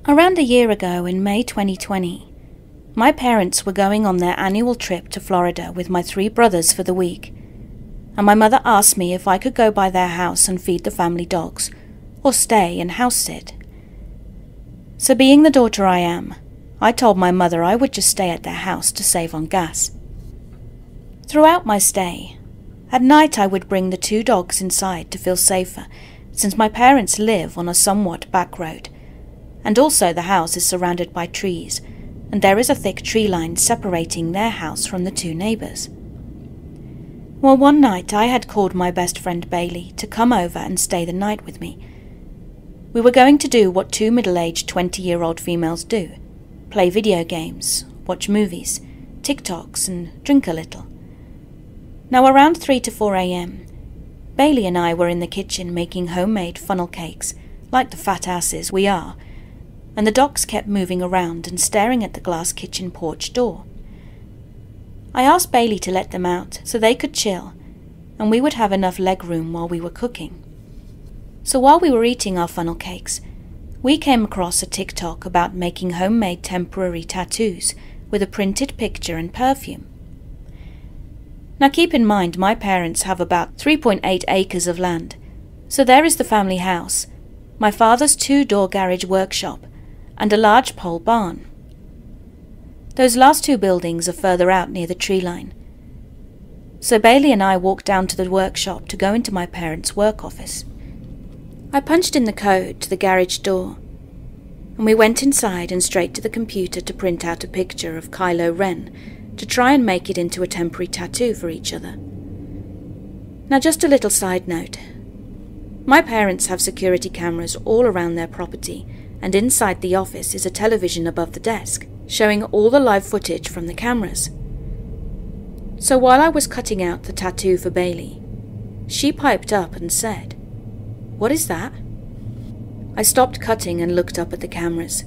Around a year ago, in May 2020, my parents were going on their annual trip to Florida with my 3 brothers for the week, and my mother asked me if I could go by their house and feed the family dogs, or stay and house sit. So being the daughter I am, I told my mother I would just stay at their house to save on gas. Throughout my stay, at night I would bring the 2 dogs inside to feel safer, since my parents live on a somewhat back road, and also the house is surrounded by trees, and there is a thick tree line separating their house from the 2 neighbours. Well, one night I had called my best friend Bailey to come over and stay the night with me. We were going to do what 2 middle-aged 20-year-old females do: play video games, watch movies, TikToks, and drink a little. Now around 3 to 4 a.m, Bailey and I were in the kitchen making homemade funnel cakes, like the fat asses we are, and the dogs kept moving around and staring at the glass kitchen porch door. I asked Bailey to let them out so they could chill, and we would have enough leg room while we were cooking. So while we were eating our funnel cakes, we came across a TikTok about making homemade temporary tattoos with a printed picture and perfume. Now keep in mind my parents have about 3.8 acres of land, so there is the family house, my father's 2-door garage workshop, and a large pole barn. Those last 2 buildings are further out near the tree line. So Bailey and I walked down to the workshop to go into my parents' work office. I punched in the code to the garage door, and we went inside and straight to the computer to print out a picture of Kylo Ren to try and make it into a temporary tattoo for each other. Now just a little side note. My parents have security cameras all around their property, and inside the office is a television above the desk, showing all the live footage from the cameras. So while I was cutting out the tattoo for Bailey, she piped up and said, "What is that?" I stopped cutting and looked up at the cameras.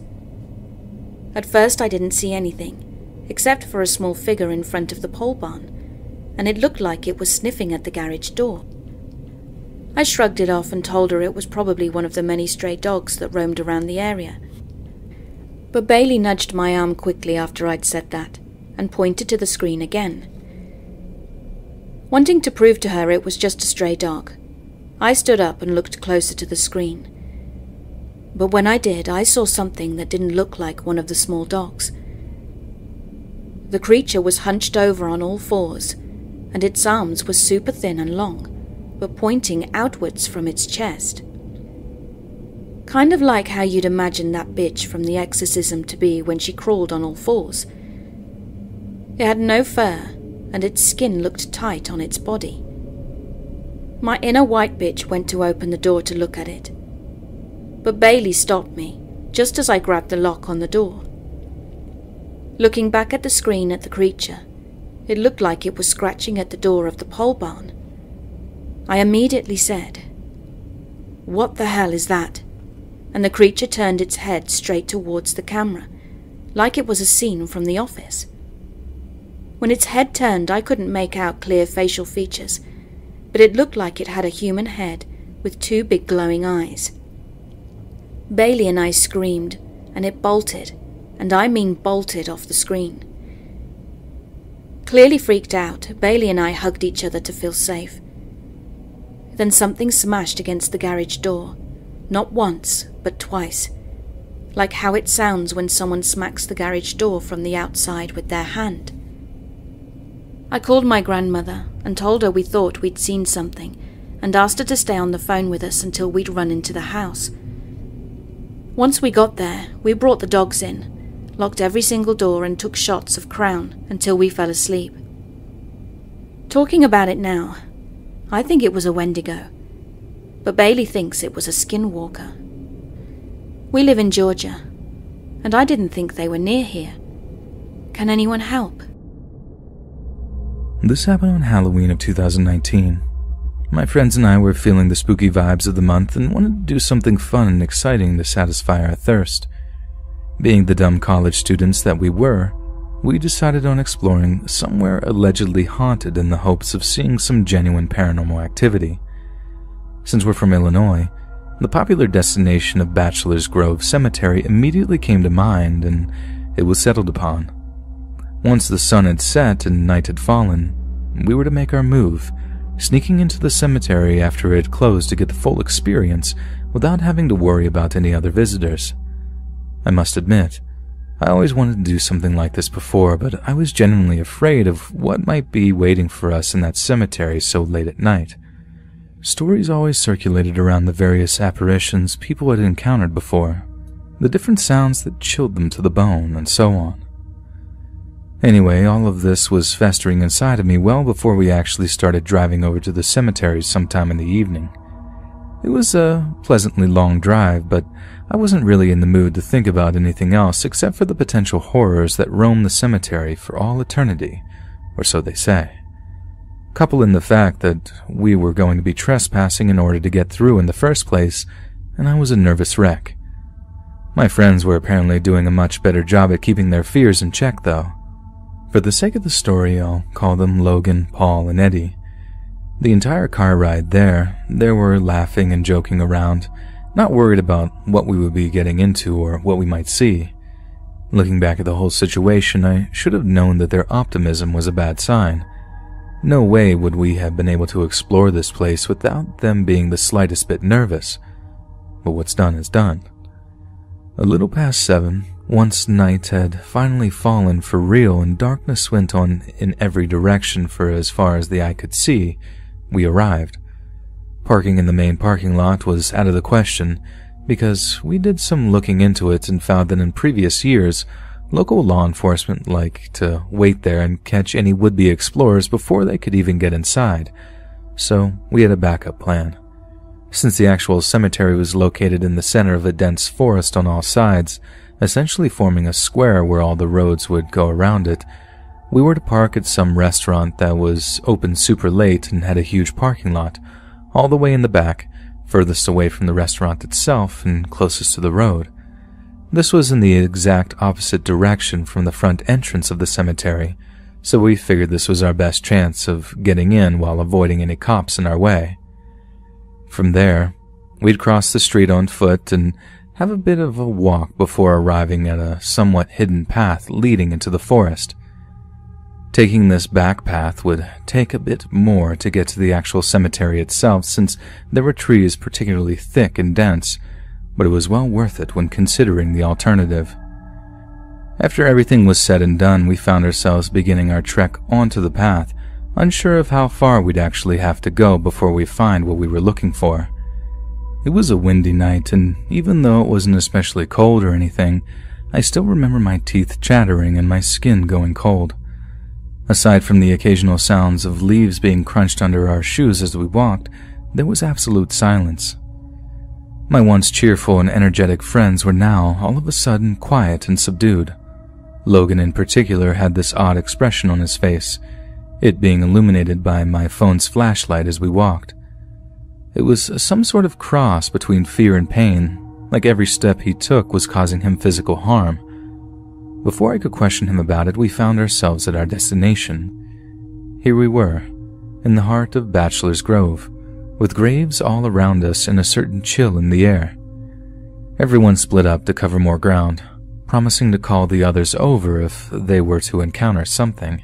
At first I didn't see anything, except for a small figure in front of the pole barn, and it looked like it was sniffing at the garage door. I shrugged it off and told her it was probably one of the many stray dogs that roamed around the area. But Bailey nudged my arm quickly after I'd said that, and pointed to the screen again. Wanting to prove to her it was just a stray dog, I stood up and looked closer to the screen. But when I did, I saw something that didn't look like one of the small dogs. The creature was hunched over on all 4s, and its arms were super thin and long, but pointing outwards from its chest. Kind of like how you'd imagine that bitch from The Exorcism to be when she crawled on all 4s. It had no fur, and its skin looked tight on its body. My inner white bitch went to open the door to look at it, but Bailey stopped me just as I grabbed the lock on the door. Looking back at the screen at the creature, it looked like it was scratching at the door of the pole barn. I immediately said, "What the hell is that?" And the creature turned its head straight towards the camera, like it was a scene from The Office. When its head turned, I couldn't make out clear facial features, but it looked like it had a human head with 2 big glowing eyes. Bailey and I screamed, and it bolted, and I mean bolted off the screen. Clearly freaked out, Bailey and I hugged each other to feel safe. Then something smashed against the garage door, not once, but twice, like how it sounds when someone smacks the garage door from the outside with their hand. I called my grandmother and told her we thought we'd seen something, and asked her to stay on the phone with us until we'd run into the house. Once we got there, we brought the dogs in, locked every single door, and took shots of Crown until we fell asleep. Talking about it now, I think it was a Wendigo, but Bailey thinks it was a skinwalker. We live in Georgia, and I didn't think they were near here. Can anyone help? This happened on Halloween of 2019. My friends and I were feeling the spooky vibes of the month and wanted to do something fun and exciting to satisfy our thirst. Being the dumb college students that we were, we decided on exploring somewhere allegedly haunted in the hopes of seeing some genuine paranormal activity. Since we're from Illinois, The popular destination of Bachelor's Grove Cemetery immediately came to mind, and it was settled upon. Once the sun had set and night had fallen, we were to make our move, sneaking into the cemetery after it had closed to get the full experience without having to worry about any other visitors. I must admit, I always wanted to do something like this before, but I was genuinely afraid of what might be waiting for us in that cemetery so late at night. Stories always circulated around the various apparitions people had encountered before, the different sounds that chilled them to the bone, and so on. Anyway, all of this was festering inside of me well before we actually started driving over to the cemetery sometime in the evening. It was a pleasantly long drive, but I wasn't really in the mood to think about anything else except for the potential horrors that roam the cemetery for all eternity, or so they say. Couple in the fact that we were going to be trespassing in order to get through in the first place, and I was a nervous wreck. My friends were apparently doing a much better job at keeping their fears in check, though. For the sake of the story, I'll call them Logan, Paul, and Eddie. The entire car ride there, they were laughing and joking around, not worried about what we would be getting into or what we might see. Looking back at the whole situation, I should have known that their optimism was a bad sign. No way would we have been able to explore this place without them being the slightest bit nervous. But what's done is done. A little past 7, once night had finally fallen for real and darkness went on in every direction for as far as the eye could see, we arrived. Parking in the main parking lot was out of the question, because we did some looking into it and found that in previous years, local law enforcement liked to wait there and catch any would-be explorers before they could even get inside, so we had a backup plan. Since the actual cemetery was located in the center of a dense forest on all sides, essentially forming a square where all the roads would go around it, we were to park at some restaurant that was open super late and had a huge parking lot, all the way in the back, furthest away from the restaurant itself and closest to the road. This was in the exact opposite direction from the front entrance of the cemetery, so we figured this was our best chance of getting in while avoiding any cops in our way. From there, we'd cross the street on foot and have a bit of a walk before arriving at a somewhat hidden path leading into the forest. Taking this back path would take a bit more to get to the actual cemetery itself, since there were trees particularly thick and dense, but it was well worth it when considering the alternative. After everything was said and done, we found ourselves beginning our trek onto the path, unsure of how far we'd actually have to go before we find what we were looking for. It was a windy night, and even though it wasn't especially cold or anything, I still remember my teeth chattering and my skin going cold. Aside from the occasional sounds of leaves being crunched under our shoes as we walked, there was absolute silence. My once cheerful and energetic friends were now, all of a sudden, quiet and subdued. Logan in particular had this odd expression on his face, it being illuminated by my phone's flashlight as we walked. It was some sort of cross between fear and pain, like every step he took was causing him physical harm. Before I could question him about it, we found ourselves at our destination. Here we were, in the heart of Bachelor's Grove, with graves all around us and a certain chill in the air. Everyone split up to cover more ground, promising to call the others over if they were to encounter something.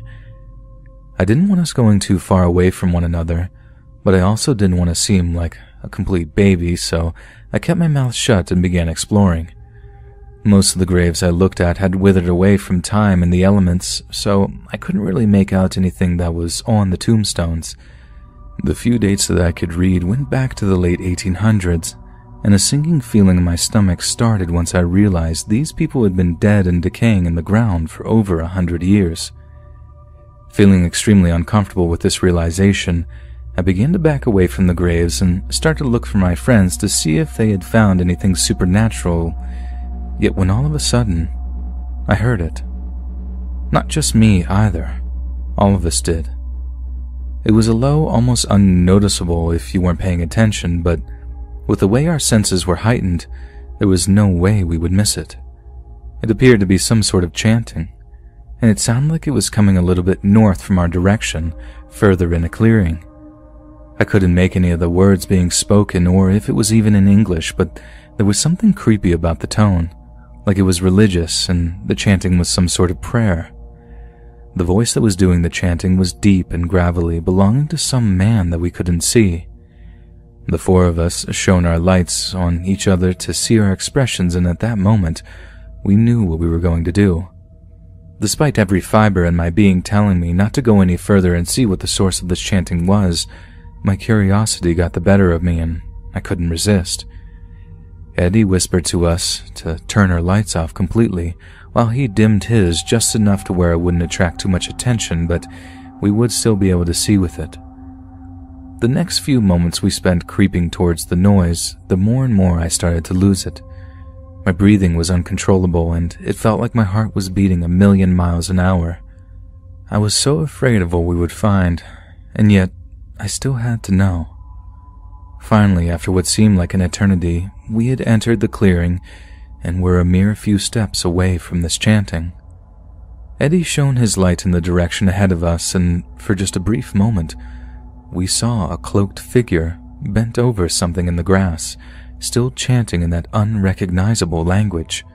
I didn't want us going too far away from one another, but I also didn't want to seem like a complete baby, so I kept my mouth shut and began exploring. Most of the graves I looked at had withered away from time and the elements, so I couldn't really make out anything that was on the tombstones. The few dates that I could read went back to the late 1800s, and a sinking feeling in my stomach started once I realized these people had been dead and decaying in the ground for over 100 years. Feeling extremely uncomfortable with this realization, I began to back away from the graves and start to look for my friends to see if they had found anything supernatural. Yet when all of a sudden, I heard it. Not just me either. All of us did. It was a low, almost unnoticeable if you weren't paying attention, but with the way our senses were heightened, there was no way we would miss it. It appeared to be some sort of chanting, and it sounded like it was coming a little bit north from our direction, further in a clearing. I couldn't make any of the words being spoken or if it was even in English, but there was something creepy about the tone, like it was religious and the chanting was some sort of prayer. The voice that was doing the chanting was deep and gravelly, belonging to some man that we couldn't see. The four of us shone our lights on each other to see our expressions, and at that moment, we knew what we were going to do. Despite every fiber in my being telling me not to go any further and see what the source of this chanting was, my curiosity got the better of me and I couldn't resist. Eddie whispered to us to turn our lights off completely, while he dimmed his just enough to where it wouldn't attract too much attention, but we would still be able to see with it. The next few moments we spent creeping towards the noise, the more and more I started to lose it. My breathing was uncontrollable and it felt like my heart was beating 1,000,000 miles an hour. I was so afraid of what we would find, and yet I still had to know. Finally, after what seemed like an eternity, we had entered the clearing and were a mere few steps away from this chanting. Eddie shone his light in the direction ahead of us, and for just a brief moment, we saw a cloaked figure bent over something in the grass, still chanting in that unrecognizable language.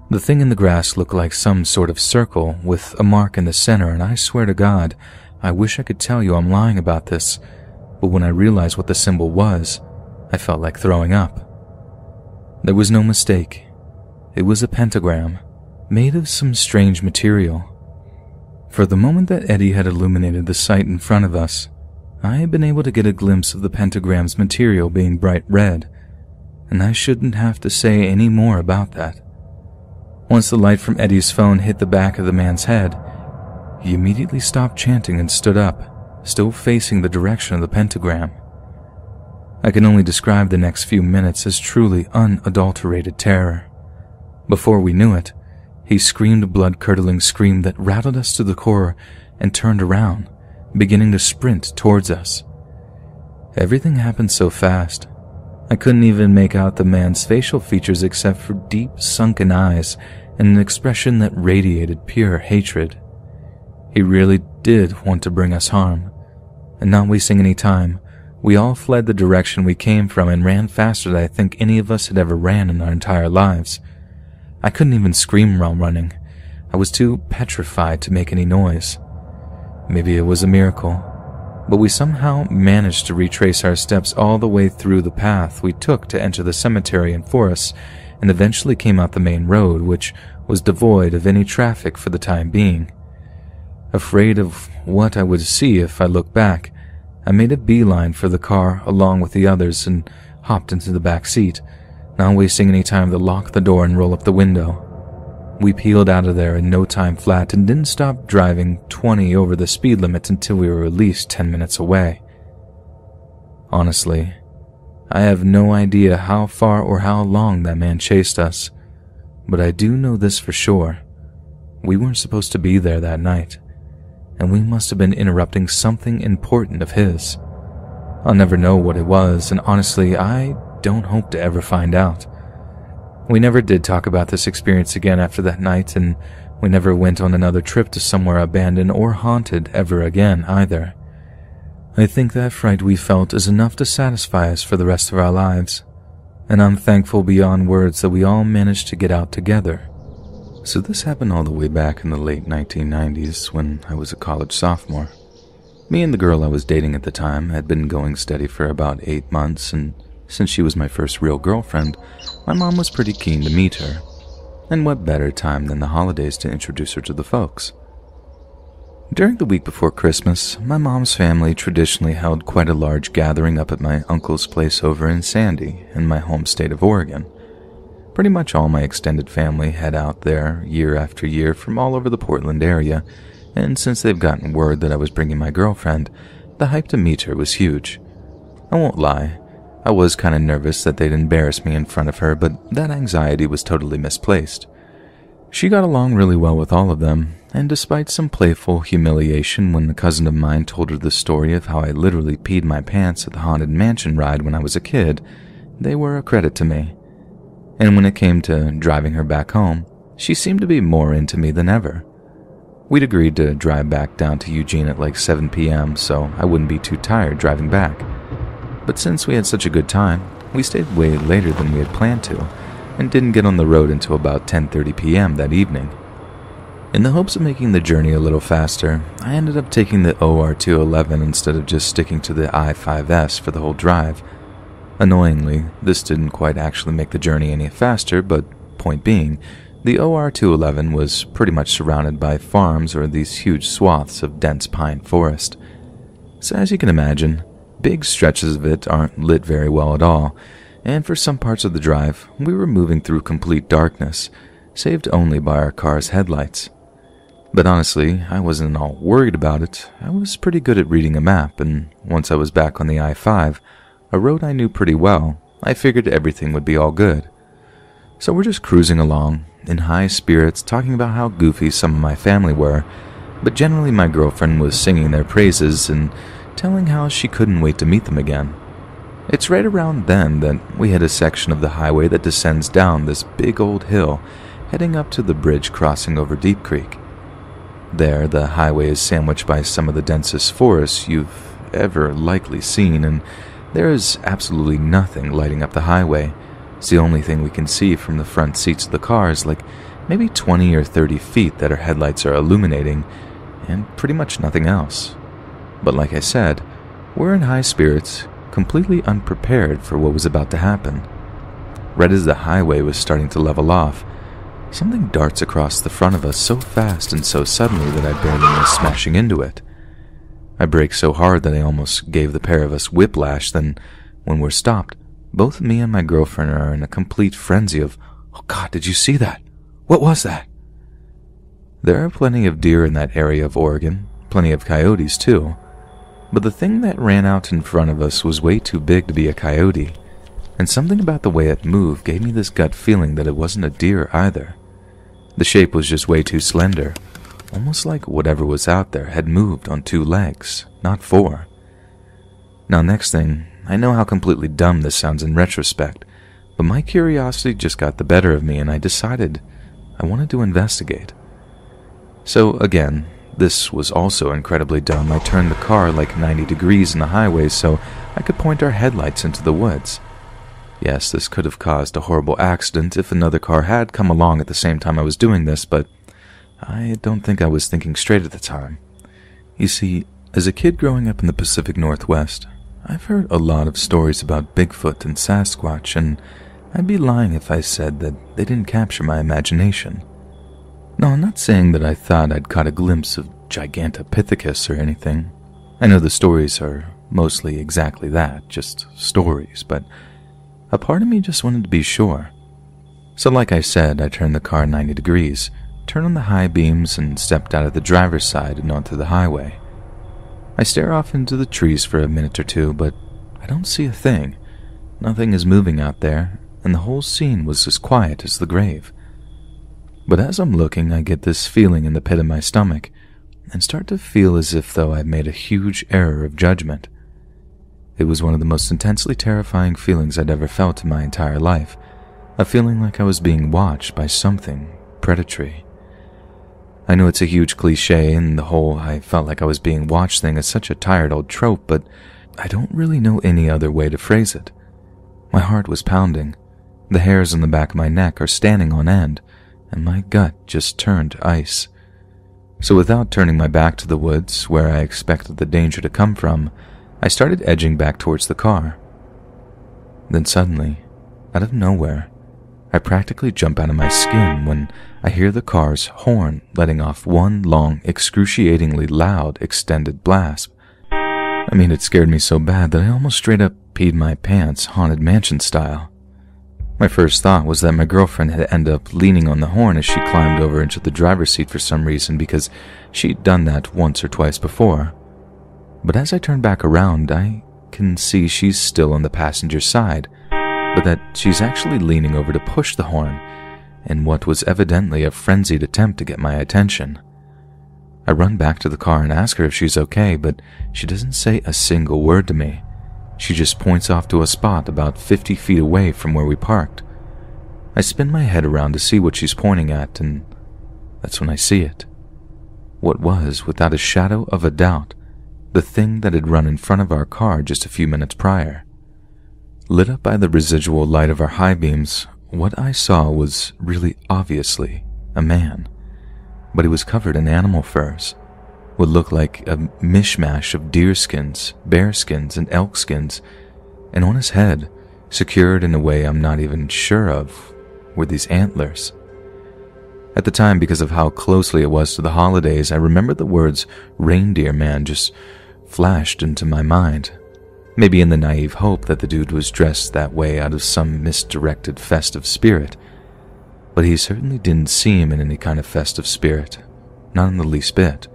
The thing in the grass looked like some sort of circle with a mark in the center, and I swear to God, I wish I could tell you I'm lying about this, but when I realized what the symbol was, I felt like throwing up. There was no mistake. It was a pentagram, made of some strange material. For the moment that Eddie had illuminated the sight in front of us, I had been able to get a glimpse of the pentagram's material being bright red, and I shouldn't have to say any more about that. Once the light from Eddie's phone hit the back of the man's head, he immediately stopped chanting and stood up, still facing the direction of the pentagram. I can only describe the next few minutes as truly unadulterated terror. Before we knew it, he screamed a blood-curdling scream that rattled us to the core and turned around, beginning to sprint towards us. Everything happened so fast, I couldn't even make out the man's facial features except for deep sunken eyes and an expression that radiated pure hatred. He really did want to bring us harm, and not wasting any time, we all fled the direction we came from and ran faster than I think any of us had ever ran in our entire lives. I couldn't even scream while running. I was too petrified to make any noise. Maybe it was a miracle, but we somehow managed to retrace our steps all the way through the path we took to enter the cemetery and forest, and eventually came out the main road, which was devoid of any traffic for the time being. Afraid of what I would see if I looked back, I made a beeline for the car along with the others and hopped into the back seat, not wasting any time to lock the door and roll up the window. We peeled out of there in no time flat and didn't stop driving 20 over the speed limit until we were at least 10 minutes away. Honestly, I have no idea how far or how long that man chased us, but I do know this for sure. We weren't supposed to be there that night, and we must have been interrupting something important of his. I'll never know what it was, and honestly, I don't hope to ever find out. We never did talk about this experience again after that night, and we never went on another trip to somewhere abandoned or haunted ever again either. I think that fright we felt is enough to satisfy us for the rest of our lives, and I'm thankful beyond words that we all managed to get out together. So this happened all the way back in the late 1990s when I was a college sophomore. Me and the girl I was dating at the time had been going steady for about 8 months, and since she was my first real girlfriend, my mom was pretty keen to meet her. And what better time than the holidays to introduce her to the folks? During the week before Christmas, my mom's family traditionally held quite a large gathering up at my uncle's place over in Sandy, in my home state of Oregon. Pretty much all my extended family head out there year after year from all over the Portland area, and since they've gotten word that I was bringing my girlfriend, the hype to meet her was huge. I won't lie, I was kind of nervous that they'd embarrass me in front of her, but that anxiety was totally misplaced. She got along really well with all of them, and despite some playful humiliation when a cousin of mine told her the story of how I literally peed my pants at the Haunted Mansion ride when I was a kid, they were a credit to me. And when it came to driving her back home, she seemed to be more into me than ever. We'd agreed to drive back down to Eugene at like 7 p.m. so I wouldn't be too tired driving back. But since we had such a good time, we stayed way later than we had planned to, and didn't get on the road until about 10:30 p.m. that evening. In the hopes of making the journey a little faster, I ended up taking the OR211 instead of just sticking to the I-5S for the whole drive. Annoyingly, this didn't quite actually make the journey any faster, but point being, the OR211 was pretty much surrounded by farms or these huge swaths of dense pine forest. So as you can imagine, big stretches of it aren't lit very well at all, and for some parts of the drive, we were moving through complete darkness, saved only by our car's headlights. But honestly, I wasn't at all worried about it. I was pretty good at reading a map, and once I was back on the I-5, a road I knew pretty well, I figured everything would be all good. So we're just cruising along, in high spirits, talking about how goofy some of my family were, but generally my girlfriend was singing their praises and telling how she couldn't wait to meet them again. It's right around then that we hit a section of the highway that descends down this big old hill, heading up to the bridge crossing over Deep Creek. There, the highway is sandwiched by some of the densest forests you've ever likely seen, and there is absolutely nothing lighting up the highway. It's the only thing we can see from the front seats of the cars, like maybe 20 or 30 feet that our headlights are illuminating, and pretty much nothing else. But like I said, we're in high spirits, completely unprepared for what was about to happen. Right as the highway was starting to level off, something darts across the front of us so fast and so suddenly that I barely missed smashing into it. I brake so hard that I almost gave the pair of us whiplash. Then, when we're stopped, both me and my girlfriend are in a complete frenzy of, "Oh God, did you see that? What was that?" There are plenty of deer in that area of Oregon, plenty of coyotes too, but the thing that ran out in front of us was way too big to be a coyote, and something about the way it moved gave me this gut feeling that it wasn't a deer either. The shape was just way too slender, almost like whatever was out there had moved on 2 legs, not 4. Now next thing, I know how completely dumb this sounds in retrospect, but my curiosity just got the better of me and I decided I wanted to investigate. So again, this was also incredibly dumb. I turned the car like 90 degrees in the highway so I could point our headlights into the woods. Yes, this could have caused a horrible accident if another car had come along at the same time I was doing this, but I don't think I was thinking straight at the time. You see, as a kid growing up in the Pacific Northwest, I've heard a lot of stories about Bigfoot and Sasquatch, and I'd be lying if I said that they didn't capture my imagination. No, I'm not saying that I thought I'd caught a glimpse of Gigantopithecus or anything. I know the stories are mostly exactly that, just stories, but a part of me just wanted to be sure. So like I said, I turned the car 90 degrees, turned on the high beams, and stepped out of the driver's side and onto the highway. I stare off into the trees for a minute or two, but I don't see a thing. Nothing is moving out there, and the whole scene was as quiet as the grave. But as I'm looking, I get this feeling in the pit of my stomach, and start to feel as if though I'd made a huge error of judgment. It was one of the most intensely terrifying feelings I'd ever felt in my entire life, a feeling like I was being watched by something predatory. I know it's a huge cliche, and the whole "I felt like I was being watched" thing is such a tired old trope, but I don't really know any other way to phrase it. My heart was pounding, the hairs on the back of my neck are standing on end, and my gut just turned to ice. So without turning my back to the woods, where I expected the danger to come from, I started edging back towards the car. Then suddenly, out of nowhere, I practically jump out of my skin when I hear the car's horn letting off one long, excruciatingly loud, extended blast. I mean, it scared me so bad that I almost straight up peed my pants, Haunted Mansion style. My first thought was that my girlfriend had ended up leaning on the horn as she climbed over into the driver's seat for some reason, because she'd done that once or twice before. But as I turn back around, I can see she's still on the passenger side, but that she's actually leaning over to push the horn, in what was evidently a frenzied attempt to get my attention. I run back to the car and ask her if she's okay, but she doesn't say a single word to me. She just points off to a spot about 50 feet away from where we parked. I spin my head around to see what she's pointing at, and that's when I see it. what was, without a shadow of a doubt, the thing that had run in front of our car just a few minutes prior. Lit up by the residual light of our high beams, what I saw was really obviously a man, but he was covered in animal furs, what looked like a mishmash of deer skins, bear skins, and elk skins, and on his head, secured in a way I'm not even sure of, were these antlers. At the time, because of how closely it was to the holidays, I remember the words "reindeer man" just flashed into my mind, maybe in the naive hope that the dude was dressed that way out of some misdirected festive spirit. But he certainly didn't seem in any kind of festive spirit, not in the least bit.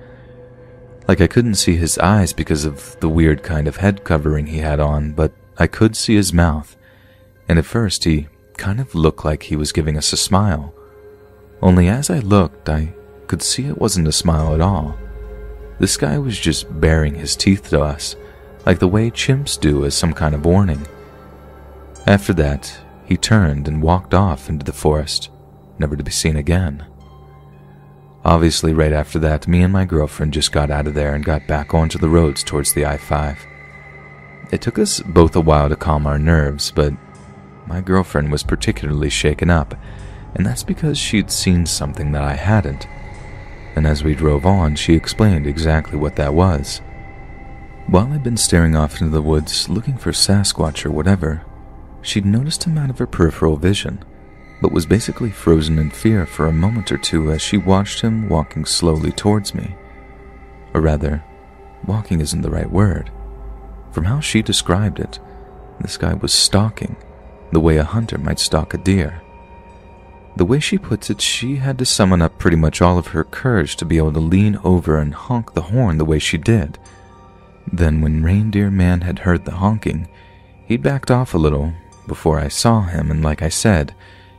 Like I couldn't see his eyes because of the weird kind of head covering he had on, but I could see his mouth, and at first he kind of looked like he was giving us a smile. Only as I looked, I could see it wasn't a smile at all. This guy was just baring his teeth to us, like the way chimps do as some kind of warning. After that, he turned and walked off into the forest, never to be seen again. Obviously, right after that, me and my girlfriend just got out of there and got back onto the roads towards the I-5. It took us both a while to calm our nerves, but my girlfriend was particularly shaken up, and that's because she'd seen something that I hadn't. And as we drove on, she explained exactly what that was. While I'd been staring off into the woods looking for Sasquatch or whatever, she'd noticed him out of her peripheral vision, but was basically frozen in fear for a moment or two as she watched him walking slowly towards me. Or rather, walking isn't the right word. From how she described it, this guy was stalking, the way a hunter might stalk a deer. The way she puts it, she had to summon up pretty much all of her courage to be able to lean over and honk the horn the way she did. Then when Reindeer Man had heard the honking, he'd backed off a little before I saw him, and like I said,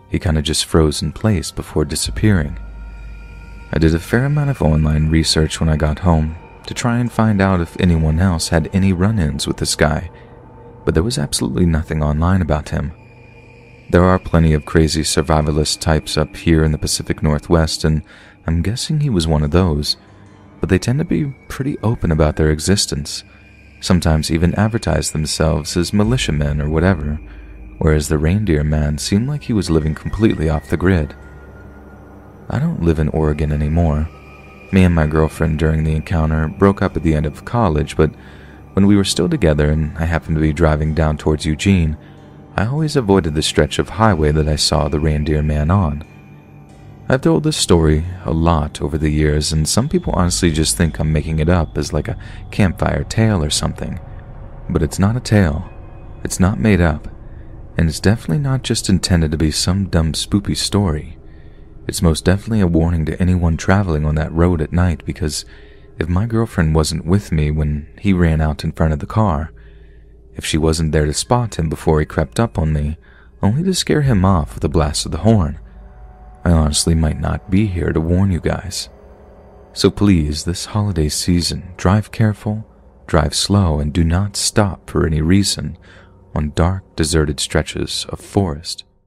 he kind of just froze in place before disappearing. I did a fair amount of online research when I got home to try and find out if anyone else had any run-ins with this guy, but there was absolutely nothing online about him. There are plenty of crazy survivalist types up here in the Pacific Northwest, and I'm guessing he was one of those, but they tend to be pretty open about their existence, sometimes even advertise themselves as militiamen or whatever, whereas the Reindeer Man seemed like he was living completely off the grid. I don't live in Oregon anymore. Me and my girlfriend during the encounter broke up at the end of college, but when we were still together and I happened to be driving down towards Eugene, I always avoided the stretch of highway that I saw the Reindeer Man on. I've told this story a lot over the years, and some people honestly just think I'm making it up as like a campfire tale or something. But it's not a tale. It's not made up. And it's definitely not just intended to be some dumb spoopy story. It's most definitely a warning to anyone traveling on that road at night, because if my girlfriend wasn't with me when he ran out in front of the car, if she wasn't there to spot him before he crept up on me, only to scare him off with a blast of the horn, I honestly might not be here to warn you guys. So please, this holiday season, drive careful, drive slow, and do not stop for any reason on dark, deserted stretches of forest.